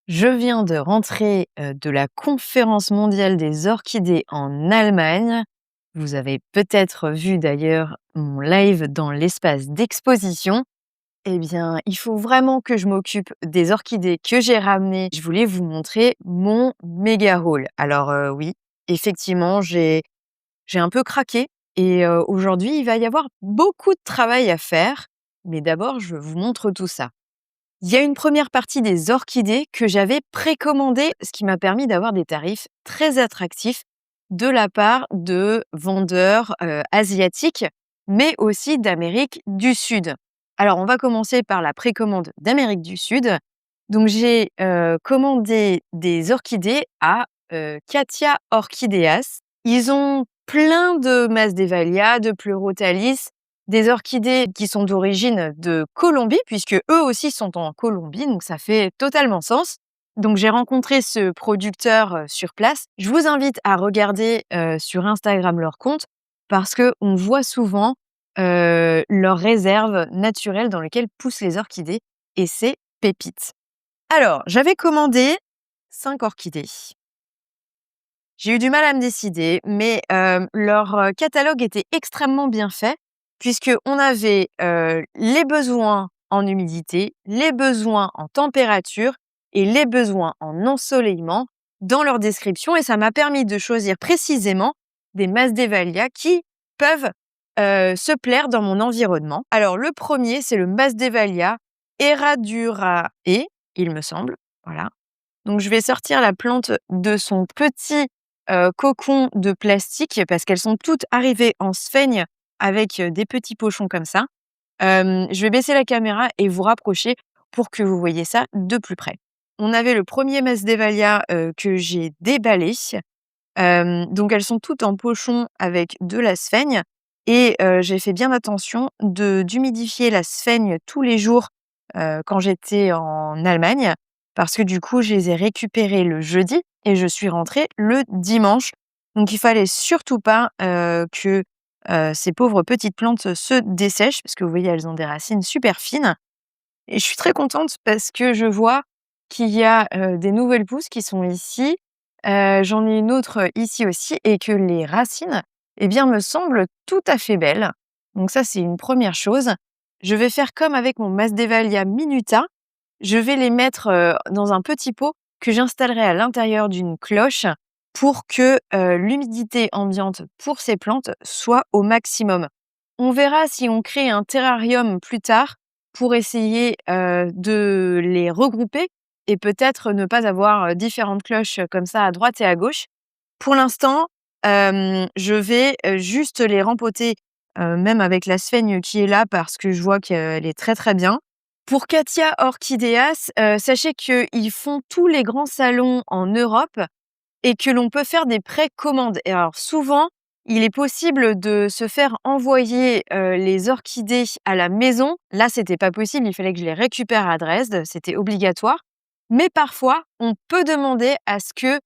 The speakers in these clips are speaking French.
Je viens de rentrer, de la conférence mondiale des orchidées en Allemagne. Vous avez peut-être vu d'ailleurs mon live dans l'espace d'exposition. Eh bien, il faut vraiment que je m'occupe des orchidées que j'ai ramenées. Je voulais vous montrer mon méga haul. Alors, oui, effectivement, j'ai un peu craqué et aujourd'hui, il va y avoir beaucoup de travail à faire. Mais d'abord, je vous montre tout ça. Il y a une première partie des orchidées que j'avais précommandées, ce qui m'a permis d'avoir des tarifs très attractifs de la part de vendeurs, asiatiques, mais aussi d'Amérique du Sud. Alors, on va commencer par la précommande d'Amérique du Sud. Donc j'ai, commandé des orchidées à, Katia Orchideas. Ils ont plein de Masdevallia, de Pleurotalis, des orchidées qui sont d'origine de Colombie, puisque eux aussi sont en Colombie, donc ça fait totalement sens. Donc j'ai rencontré ce producteur, sur place. Je vous invite à regarder, sur Instagram leur compte parce qu'on voit souvent, leurs réserves naturelles dans lesquelles poussent les orchidées et c'est pépite. Alors, j'avais commandé 5 orchidées. J'ai eu du mal à me décider, mais leur, catalogue était extrêmement bien fait puisqu'on avait, les besoins en humidité, les besoins en température et les besoins en ensoleillement dans leur description et ça m'a permis de choisir précisément des Masdevallia qui peuvent, se plaire dans mon environnement. Alors le premier, c'est le Masdevallia Herradurae, il me semble, voilà. Donc je vais sortir la plante de son petit, cocon de plastique parce qu'elles sont toutes arrivées en sphaigne avec, des petits pochons comme ça. Je vais baisser la caméra et vous rapprocher pour que vous voyez ça de plus près. On avait le premier Masdevallia, que j'ai déballé. Donc elles sont toutes en pochon avec de la sphaigne et j'ai fait bien attention d'humidifier la sphaigne tous les jours, quand j'étais en Allemagne parce que du coup, je les ai récupérées le jeudi et je suis rentrée le dimanche. Donc il fallait surtout pas, que, ces pauvres petites plantes se dessèchent parce que vous voyez, elles ont des racines super fines et je suis très contente parce que je vois qu'il y a, des nouvelles pousses qui sont ici. J'en ai une autre ici aussi et que les racines, eh bien, me semblent tout à fait belles. Donc ça, c'est une première chose. Je vais faire comme avec mon Masdevallia minuta. Je vais les mettre, dans un petit pot que j'installerai à l'intérieur d'une cloche pour que, l'humidité ambiante pour ces plantes soit au maximum. On verra si on crée un terrarium plus tard pour essayer, de les regrouper et peut-être ne pas avoir, différentes cloches, comme ça à droite et à gauche. Pour l'instant, je vais, juste les rempoter, même avec la sphaigne qui est là parce que je vois qu'elle est très, très bien. Pour Katia Orchideas, sachez qu'ils font tous les grands salons en Europe et que l'on peut faire des précommandes et alors souvent, il est possible de se faire envoyer, les orchidées à la maison. Là, c'était pas possible, il fallait que je les récupère à Dresde, c'était obligatoire. Mais parfois, on peut demander à ce que,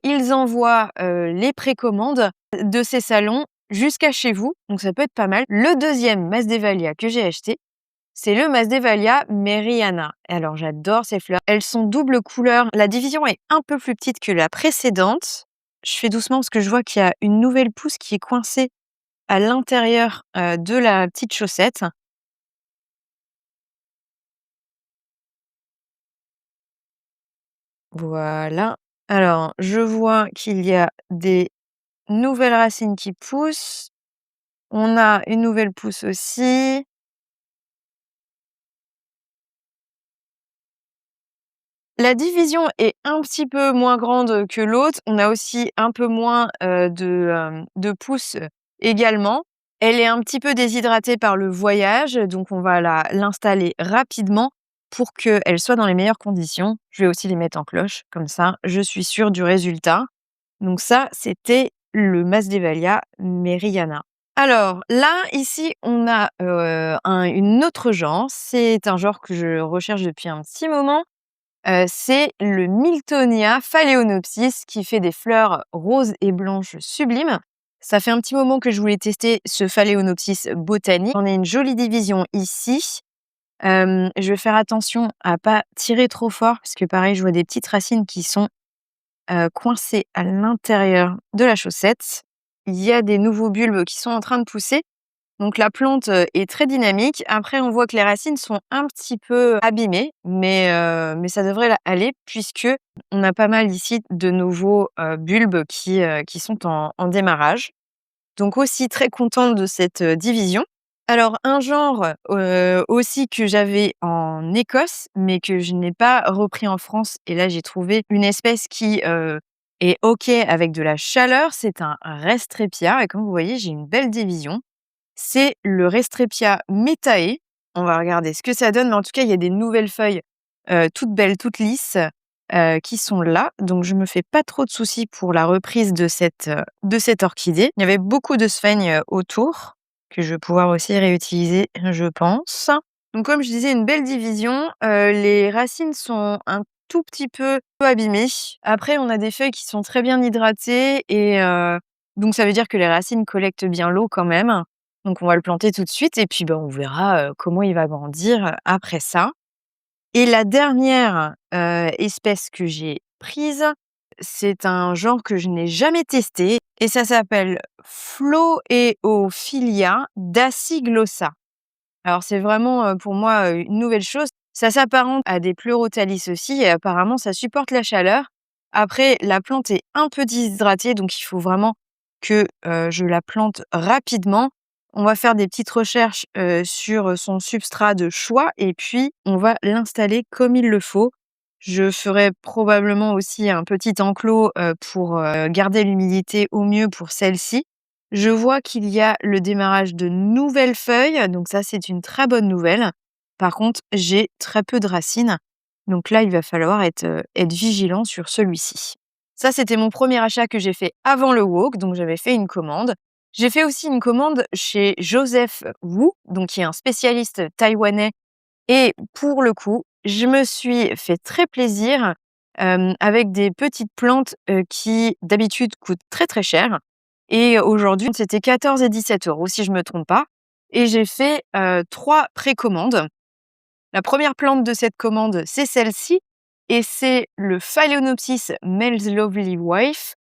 ils envoient, les précommandes de ces salons jusqu'à chez vous, donc ça peut être pas mal. Le deuxième Masdevallia que j'ai acheté, c'est le Masdevallia Meriana. Et alors j'adore ces fleurs. Elles sont double couleur. La division est un peu plus petite que la précédente. Je fais doucement parce que je vois qu'il y a une nouvelle pousse qui est coincée à l'intérieur, de la petite chaussette. Voilà. Alors, je vois qu'il y a des nouvelles racines qui poussent. On a une nouvelle pousse aussi. La division est un petit peu moins grande que l'autre. On a aussi un peu moins, de pousses, également. Elle est un petit peu déshydratée par le voyage, donc on va l'installer rapidement pour qu'elle soit dans les meilleures conditions. Je vais aussi les mettre en cloche, comme ça je suis sûre du résultat. Donc ça, c'était le Masdevallia Meriana. Alors là, ici, on a, une autre genre. C'est un genre que je recherche depuis un petit moment. C'est le Miltonia phalaenopsis qui fait des fleurs roses et blanches sublimes. Ça fait un petit moment que je voulais tester ce phalaenopsis botanique. On a une jolie division ici Je vais faire attention à pas tirer trop fort parce que pareil, je vois des petites racines qui sont, coincées à l'intérieur de la chaussette. Il y a des nouveaux bulbes qui sont en train de pousser, donc la plante, est très dynamique. Après, on voit que les racines sont un petit peu abîmées, mais ça devrait aller puisque on a pas mal ici de nouveaux, bulbes qui sont en démarrage. Donc aussi très contente de cette, division. Alors un genre, aussi que j'avais en Écosse, mais que je n'ai pas repris en France et là j'ai trouvé une espèce qui, est OK avec de la chaleur, c'est un Restrepia et comme vous voyez, j'ai une belle division. C'est le Restrepia metae. On va regarder ce que ça donne, mais en tout cas, il y a des nouvelles feuilles, toutes belles, toutes lisses, qui sont là. Donc je me fais pas trop de soucis pour la reprise de cette orchidée. Il y avait beaucoup de sphènes, autour que je vais pouvoir aussi réutiliser, je pense. Donc comme je disais, une belle division. Les racines sont un tout petit peu abîmées. Après, on a des feuilles qui sont très bien hydratées et donc ça veut dire que les racines collectent bien l'eau quand même. Donc on va le planter tout de suite et puis, bah, on verra, comment il va grandir, après ça. Et la dernière, espèce que j'ai prise, c'est un genre que je n'ai jamais testé et ça s'appelle Floeophilia daciglossa. Alors c'est vraiment, pour moi, une nouvelle chose. Ça s'apparente à des Pleurotalis aussi et apparemment ça supporte la chaleur. Après la plante est un peu déshydratée, donc il faut vraiment que, je la plante rapidement. On va faire des petites recherches, sur, son substrat de choix et puis on va l'installer comme il le faut. Je ferai probablement aussi un petit enclos, pour, garder l'humidité au mieux pour celle-ci. Je vois qu'il y a le démarrage de nouvelles feuilles, donc ça, c'est une très bonne nouvelle. Par contre, j'ai très peu de racines, donc là, il va falloir être vigilant sur celui-ci. Ça, c'était mon premier achat que j'ai fait avant le wok, donc j'avais fait une commande. J'ai fait aussi une commande chez Joseph Wu, donc qui est un spécialiste taïwanais et pour le coup, je me suis fait très plaisir, avec des petites plantes, qui d'habitude coûtent très, très cher et aujourd'hui, c'était 14 et 17 € si je me trompe pas et j'ai fait, 3 précommandes. La première plante de cette commande, c'est celle-ci et c'est le Phalaenopsis Mel's Lovely Wife,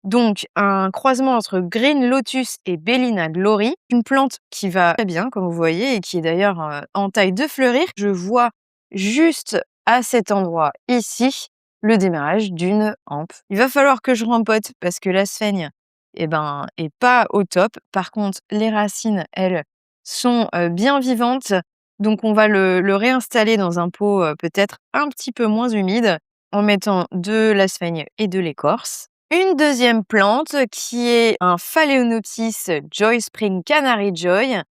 donc un croisement entre Green Lotus et Bellina Glory, une plante qui va très bien comme vous voyez et qui est d'ailleurs, en taille de fleurir. Je vois juste à cet endroit ici, le démarrage d'une hampe. Il va falloir que je rempote parce que la sphaigne, eh ben, est pas au top. Par contre, les racines, elles, sont, bien vivantes, donc on va le réinstaller dans un pot, peut-être un petit peu moins humide en mettant de la sphaigne et de l'écorce. Une deuxième plante qui est un Phalaenopsis Joy Spring Canary Joy.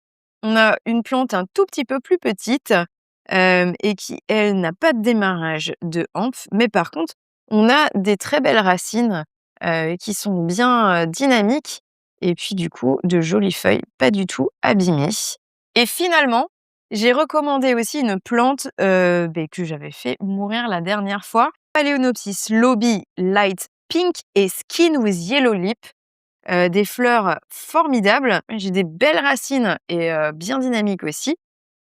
On a une plante un tout petit peu plus petite, et qui, elle, n'a pas de démarrage de hampe, mais par contre, on a des très belles racines, qui sont bien, dynamiques et puis du coup, de jolies feuilles pas du tout abîmées. Et finalement, j'ai recommandé aussi une plante, que j'avais fait mourir la dernière fois, Phalaenopsis Lobby Light Pink et Skin with Yellow Lip, des fleurs formidables. J'ai des belles racines et bien dynamiques aussi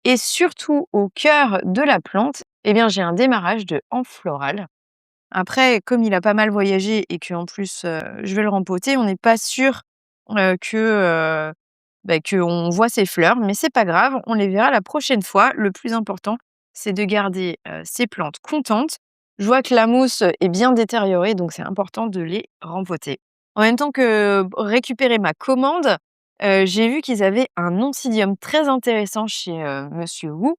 et surtout au cœur de la plante, eh bien, j'ai un démarrage de hampe florale. Après, comme il a pas mal voyagé et qu'en plus, je vais le rempoter, on n'est pas sûr, qu'on voit ses fleurs, mais c'est pas grave, on les verra la prochaine fois. Le plus important, c'est de garder, ces plantes contentes. Je vois que la mousse est bien détériorée, donc c'est important de les rempoter. En même temps que récupérer ma commande, j'ai vu qu'ils avaient un oncidium très intéressant chez, Monsieur Wu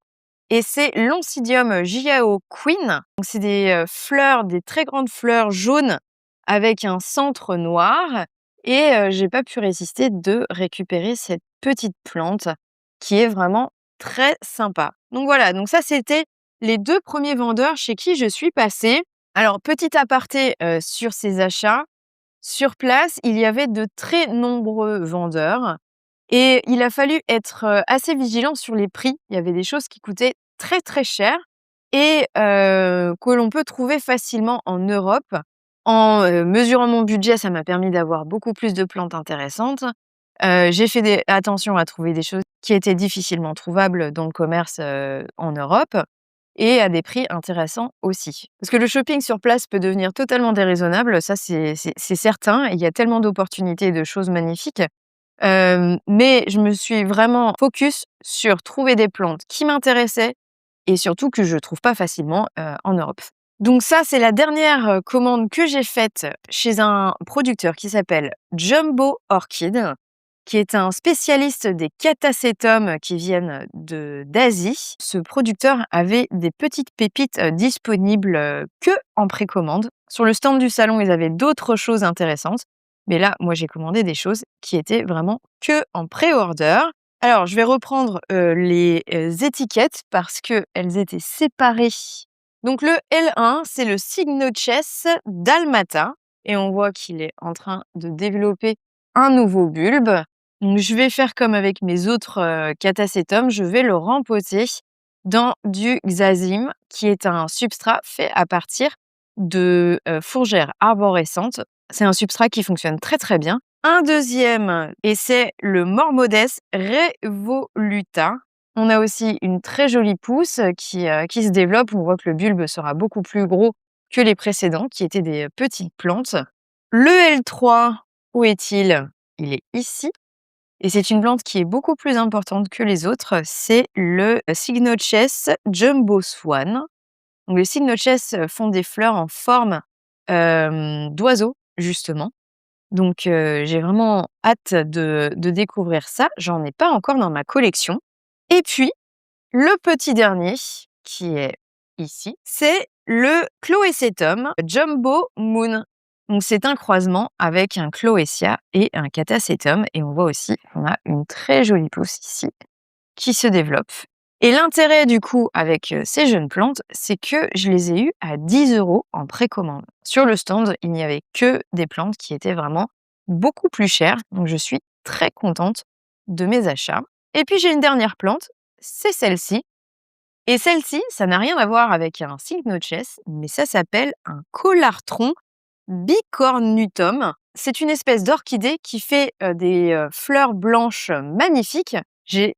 et c'est l'Oncidium Jiao Queen. Donc c'est des, fleurs, des très grandes fleurs jaunes avec un centre noir et j'ai pas pu résister de récupérer cette petite plante qui est vraiment très sympa. Donc voilà, donc ça c'était les 2 premiers vendeurs chez qui je suis passée. Alors petit aparté, sur ces achats, sur place, il y avait de très nombreux vendeurs et il a fallu être, assez vigilant sur les prix. Il y avait des choses qui coûtaient très, très cher et que l'on peut trouver facilement en Europe. En, mesurant mon budget, ça m'a permis d'avoir beaucoup plus de plantes intéressantes. J'ai fait attention à trouver des choses qui étaient difficilement trouvables dans le commerce, en Europe et à des prix intéressants aussi. Parce que le shopping sur place peut devenir totalement déraisonnable, ça c'est certain. Il y a tellement d'opportunités et de choses magnifiques. Mais je me suis vraiment focus sur trouver des plantes qui m'intéressaient et surtout que je trouve pas facilement, en Europe. Donc ça, c'est la dernière, commande que j'ai faite chez un producteur qui s'appelle Jumbo Orchid, qui est un spécialiste des catacétums qui viennent d'Asie. Ce producteur avait des petites pépites, disponibles, que en précommande. Sur le stand du salon, ils avaient d'autres choses intéressantes, mais là, moi, j'ai commandé des choses qui étaient vraiment que en pré-order. Alors, je vais reprendre, les, étiquettes parce qu'elles étaient séparées. Donc le L1, c'est le Cygnotchess dalmata et on voit qu'il est en train de développer un nouveau bulbe. Donc je vais faire comme avec mes autres, catacétums, je vais le rempoter dans du Xazim, qui est un substrat fait à partir de, fougères arborescentes. C'est un substrat qui fonctionne très, très bien. Un deuxième et c'est le Mormodes revoluta. On a aussi une très jolie pousse qui se développe. On voit que le bulbe sera beaucoup plus gros que les précédents, qui étaient des petites plantes. Le L3, où est-il? Il est ici et c'est une plante qui est beaucoup plus importante que les autres. C'est le Cygnotchess jumbo swan. Donc les Cygnotchess font des fleurs en forme, d'oiseau, justement. Donc j'ai vraiment hâte de découvrir ça. J'en ai pas encore dans ma collection et puis le petit dernier, qui est ici, c'est le Cloécétum Jumbo Moon. Donc c'est un croisement avec un Cloécia et un Catacétum et on voit aussi qu'on a une très jolie pousse ici qui se développe. Et l'intérêt du coup avec, ces jeunes plantes, c'est que je les ai eues à 10 € en précommande. Sur le stand, il n'y avait que des plantes qui étaient vraiment beaucoup plus chères, donc je suis très contente de mes achats. Et puis j'ai une dernière plante, c'est celle-ci. Et celle-ci, ça n'a rien à voir avec un Cygnotchess, mais ça s'appelle un Colartron bicornutum. C'est une espèce d'orchidée qui fait, des, fleurs blanches magnifiques. J'ai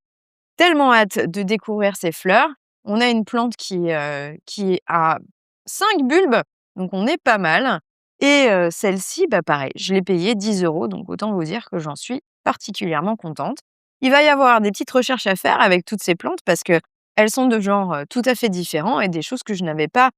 tellement hâte de découvrir ces fleurs. On a une plante qui a 5 bulbes, donc on est pas mal. Et celle-ci, bah pareil, je l'ai payée 10 €, donc autant vous dire que j'en suis particulièrement contente. Il va y avoir des petites recherches à faire avec toutes ces plantes parce que elles sont de genres tout à fait différents et des choses que je n'avais pas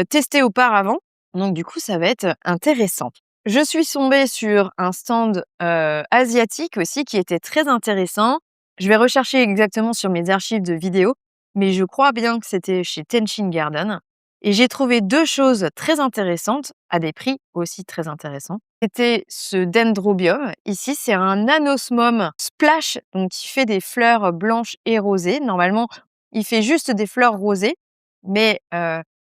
testées auparavant. Donc du coup, ça va être intéressant. Je suis tombée sur un stand asiatique aussi qui était très intéressant. Je vais rechercher exactement sur mes archives de vidéos, mais je crois bien que c'était chez Tenchin Garden. Et j'ai trouvé 2 choses très intéressantes, à des prix aussi très intéressants. C'était ce dendrobium. Ici, c'est un anosmum splash, donc qui fait des fleurs blanches et rosées. Normalement, il fait juste des fleurs rosées, mais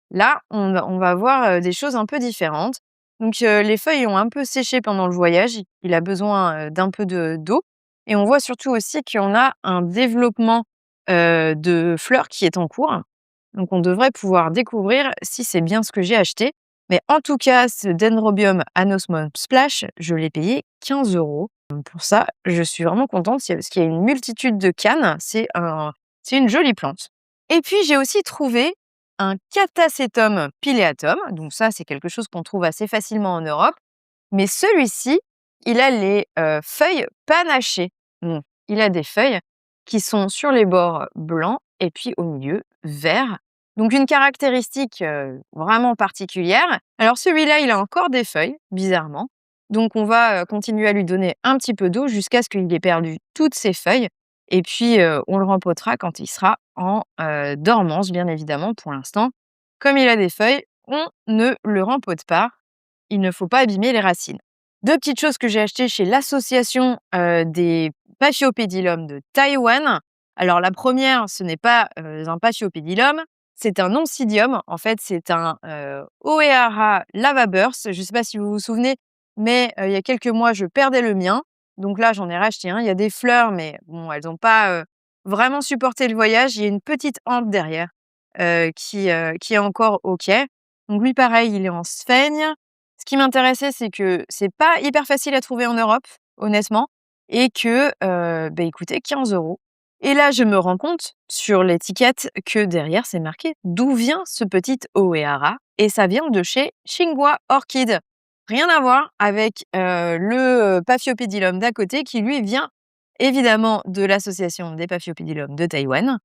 là, on va voir, des choses un peu différentes. Donc les feuilles ont un peu séché pendant le voyage. Il a besoin, d'un peu d'eau et on voit surtout aussi qu'on a un développement, de fleurs qui est en cours. Donc on devrait pouvoir découvrir si c'est bien ce que j'ai acheté. Mais en tout cas, ce Dendrobium Anosmum Splash, je l'ai payé 15 €. Donc pour ça, je suis vraiment contente parce qu'il y a une multitude de cannes. C'est une jolie plante. Et puis j'ai aussi trouvé un Catasetum pileatum. Donc ça, c'est quelque chose qu'on trouve assez facilement en Europe. Mais celui-ci, il a les, feuilles panachées. Donc il a des feuilles qui sont sur les bords blancs et puis au milieu vert. Donc une caractéristique, vraiment particulière. Alors celui-là, il a encore des feuilles, bizarrement. Donc on va, continuer à lui donner un petit peu d'eau jusqu'à ce qu'il ait perdu toutes ses feuilles et puis, on le rempotera quand il sera en, dormance, bien évidemment. Pour l'instant, comme il a des feuilles, on ne le rempote pas. Il ne faut pas abîmer les racines. 2 petites choses que j'ai achetées chez l'association, des Paphiopedilum de Taïwan. Alors la première, ce n'est pas, un Paphiopedilum, c'est un Oncidium. En fait, c'est un, Oeara lavaburst. Je ne sais pas si vous vous souvenez, mais, il y a quelques mois, je perdais le mien. Donc là, j'en ai racheté un. Il y a des fleurs, mais bon, elles n'ont pas, vraiment supporté le voyage. Il y a une petite hampe derrière, qui est encore OK. Donc lui, pareil, il est en sphaigne. Ce qui m'intéressait, c'est que c'est pas hyper facile à trouver en Europe, honnêtement. et que, il coûtait 15 €. Et là, je me rends compte sur l'étiquette que derrière, c'est marqué d'où vient ce petit Oehara et ça vient de chez Xinghua Orchid. Rien à voir avec, le Paphiopedilum d'à côté qui lui vient évidemment de l'association des Paphiopedilum de Taïwan.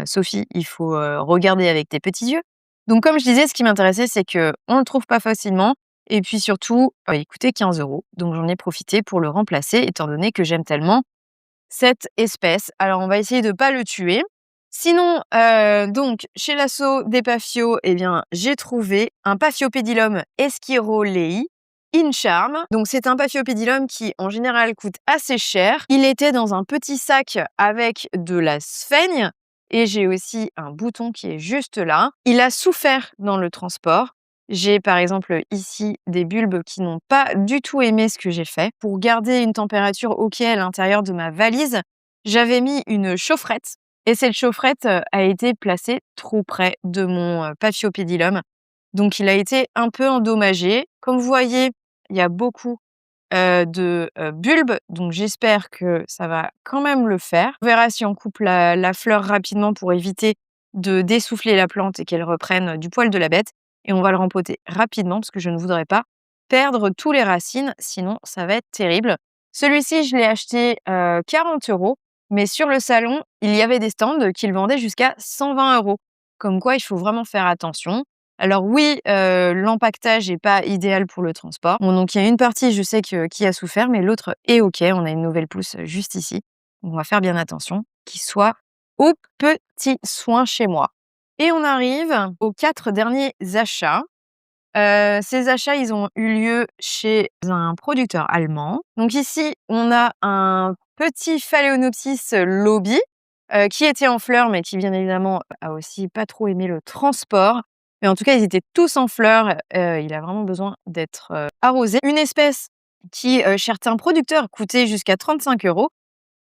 Sophie, il faut, regarder avec tes petits yeux. Donc comme je disais, ce qui m'intéressait, c'est qu'on le trouve pas facilement et puis surtout, il coûtait 15 €. Donc j'en ai profité pour le remplacer étant donné que j'aime tellement cette espèce. Alors on va essayer de pas le tuer. Sinon, donc chez l'asso des Paphios, eh bien, j'ai trouvé un Paphiopedilum esquirolei in charm. Donc c'est un Paphiopedilum qui en général coûte assez cher. Il était dans un petit sac avec de la sphaigne et j'ai aussi un bouton qui est juste là. Il a souffert dans le transport. J'ai par exemple ici des bulbes qui n'ont pas du tout aimé ce que j'ai fait. Pour garder une température OK à l'intérieur de ma valise, j'avais mis une chaufferette et cette chaufferette a été placée trop près de mon Paphiopedilum. Donc il a été un peu endommagé. Comme vous voyez, il y a beaucoup de bulbes, donc j'espère que ça va quand même le faire. On verra si on coupe la fleur rapidement pour éviter de dessouffler la plante et qu'elle reprenne du poil de la bête et on va le rempoter rapidement parce que je ne voudrais pas perdre tous les racines, sinon ça va être terrible. Celui-ci, je l'ai acheté, 40 €, mais sur le salon, il y avait des stands qui le vendaient jusqu'à 120 €. Comme quoi, il faut vraiment faire attention. Alors oui, l'empaquetage est pas idéal pour le transport. Bon donc il y a une partie, je sais qui a souffert, mais l'autre est OK. On a une nouvelle pousse, juste ici. On va faire bien attention qu'il soit aux petits soins chez moi. Et on arrive aux 4 derniers achats. Ces achats, ils ont eu lieu chez un producteur allemand. Donc ici, on a un petit Phalaenopsis Lobby, qui était en fleurs, mais qui bien évidemment a aussi pas trop aimé le transport. Mais en tout cas, ils étaient tous en fleurs, il a vraiment besoin d'être, arrosé. Une espèce qui, chez certains producteurs coûtait jusqu'à 35 €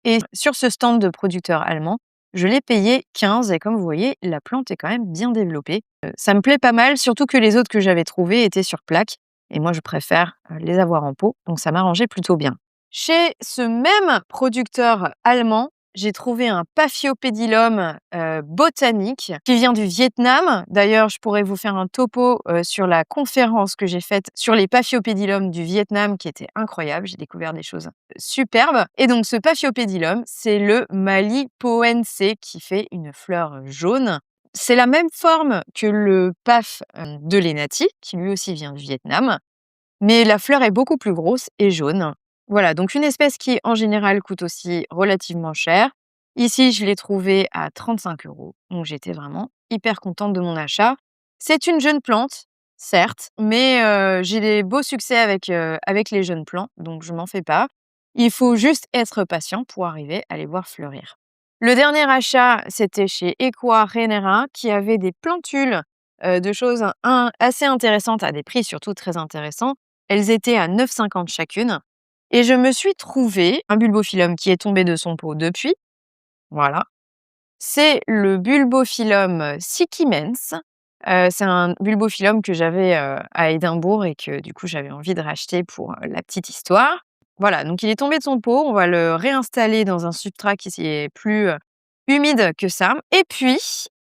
et sur ce stand de producteur allemand, je l'ai payé 15 et comme vous voyez, la plante est quand même bien développée. Ça me plaît pas mal, surtout que les autres que j'avais trouvés étaient sur plaque et moi je préfère, les avoir en pot, donc ça m'arrangeait plutôt bien. Chez ce même producteur allemand, j'ai trouvé un Paphiopedilum, botanique qui vient du Vietnam. D'ailleurs, je pourrais vous faire un topo, sur la conférence que j'ai faite sur les Paphiopedilum du Vietnam qui était incroyable. J'ai découvert des choses superbes et donc ce Paphiopedilum, c'est le Malipoense qui fait une fleur jaune. C'est la même forme que le Paph, de Lenati qui lui aussi vient du Vietnam, mais la fleur est beaucoup plus grosse et jaune. Voilà, donc une espèce qui, en général, coûte aussi relativement cher. Ici, je l'ai trouvée à 35 €, donc j'étais vraiment hyper contente de mon achat. C'est une jeune plante, certes, mais j'ai des beaux succès avec les jeunes plants, donc je m'en fais pas. Il faut juste être patient pour arriver à les voir fleurir. Le dernier achat, c'était chez Equa Renera, qui avait des plantules, de choses assez intéressantes, à des prix surtout très intéressants. Elles étaient à 9,50 € chacune et je me suis trouvé un Bulbophyllum qui est tombé de son pot depuis. Voilà. C'est le Bulbophyllum sickimens. C'est un Bulbophyllum que j'avais, à Édimbourg et que du coup j'avais envie de racheter pour, la petite histoire. Voilà, donc il est tombé de son pot, on va le réinstaller dans un substrat qui est plus, humide que ça. Et puis,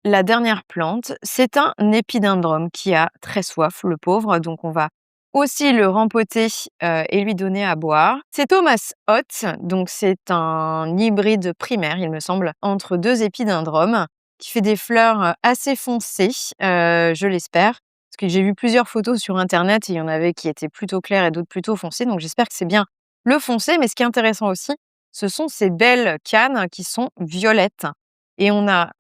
la dernière plante, c'est un Épidendrum qui a très soif, le pauvre, donc on va aussi le rempoter, et lui donner à boire. C'est Thomas Hott, donc c'est un hybride primaire, il me semble, entre 2 Épidendrum, qui fait des fleurs, assez foncées, je l'espère. Parce que j'ai vu plusieurs photos sur internet et il y en avait qui étaient plutôt claires et d'autres plutôt foncées, donc j'espère que c'est bien le foncé. Mais ce qui est intéressant aussi, ce sont ces belles cannes qui sont violettes. Et on a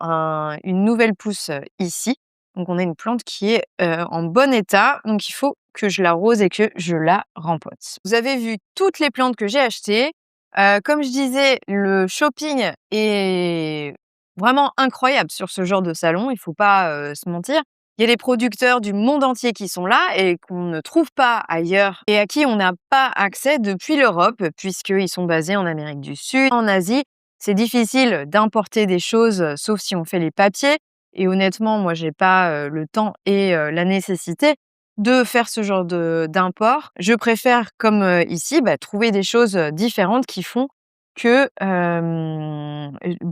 une nouvelle pousse, ici. Donc on a une plante qui est, en bon état, donc il faut que je l'arrose et que je la rempote. Vous avez vu toutes les plantes que j'ai achetées. Comme je disais, le shopping est vraiment incroyable sur ce genre de salon, il faut pas, se mentir. Il y a des producteurs du monde entier qui sont là et qu'on ne trouve pas ailleurs et à qui on n'a pas accès depuis l'Europe puisqu'ils sont basés en Amérique du Sud, en Asie. C'est difficile d'importer des choses, sauf si on fait les papiers et honnêtement, moi, j'ai pas, le temps et la nécessité de faire ce genre d'import. Je préfère, comme, ici, trouver des choses, différentes qui font que,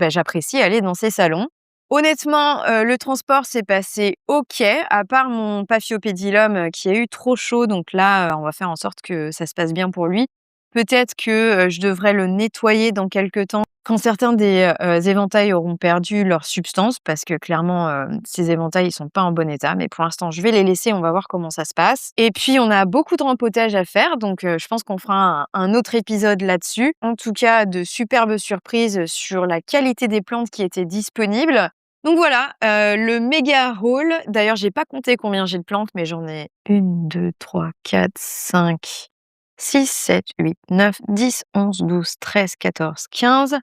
j'apprécie aller dans ces salons. Honnêtement, le transport s'est passé OK, à part mon Paphiopédilum, qui a eu trop chaud, donc là, on va faire en sorte que ça se passe bien pour lui. Peut-être que, je devrais le nettoyer dans quelque temps quand certains des, éventails auront perdu leur substance parce que clairement, ces éventails, ils sont pas en bon état. Mais pour l'instant, je vais les laisser, on va voir comment ça se passe. Et puis on a beaucoup de rempotage à faire, donc je pense qu'on fera un autre épisode là-dessus. En tout cas, de superbes surprises sur la qualité des plantes qui étaient disponibles. Donc voilà, le méga haul. D'ailleurs, j'ai pas compté combien j'ai de plantes, mais j'en ai 1, 2, 3, 4, 5, 6, 7, 8, 9, 10, 11, 12, 13, 14, 15,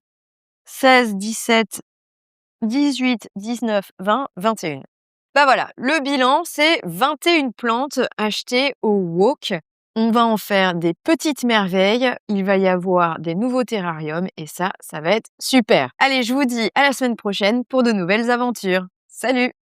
16, 17, 18, 19, 20, 21. Bah voilà, le bilan, c'est 21 plantes achetées au WOK. On va en faire des petites merveilles. Il va y avoir des nouveaux terrariums et ça va être super. Allez, je vous dis à la semaine prochaine pour de nouvelles aventures. Salut!